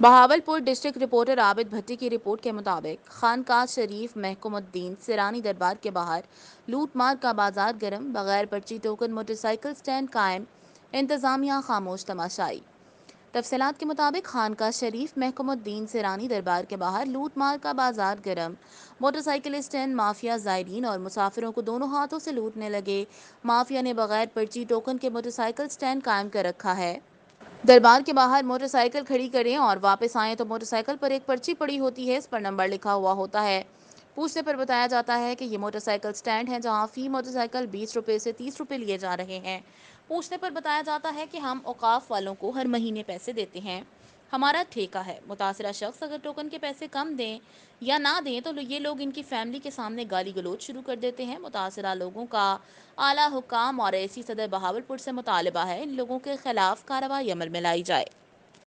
Bahawalpur district reporter Abid भट्टी की report के मुताबिक खानकाह शरीफ महकुमुद्दीन सिरानी दरबार के बाहर लूटमार का बाजार गर्म, बगैर पर्ची टोकन मोटरसाइकिल स्टैंड कायम, इंतजामिया खामोश तमाशाई। तफसीलात के मुताबिक खानकाह शरीफ महकुमुद्दीन सिरानी दरबार के बाहर लूटमार का बाजार गर्म, मोटरसाइकिल स्टैंड माफिया जायरीन और मुसाफिरों को दोनों हाथों से लूटने लगे। माफिया ने बगैर पर्ची टोकन के मोटरसाइकिल स्टैंड कायम कर रखा है। दरबार के बाहर मोटरसाइकिल खड़ी करें और वापस आएं तो मोटरसाइकिल पर एक पर्ची पड़ी होती है, इस पर नंबर लिखा हुआ होता है। पूछने पर बताया जाता है कि ये मोटरसाइकिल स्टैंड है जहां फी मोटरसाइकिल 20 रुपये से 30 रुपये लिए जा रहे हैं। पूछने पर बताया जाता है कि हम औकाफ वालों को हर महीने पैसे देते हैं, हमारा ठेका है। मुतासरा शख्स अगर टोकन के पैसे कम दें या ना दें तो ये लोग इनकी फैमिली के सामने गाली गलौज शुरू कर देते हैं। मुतासरा लोगों का आला हुकाम और ऐसी सदर बहावलपुर से मुतालबा है इन लोगों के खिलाफ कार्रवाई अमल में लाई जाए।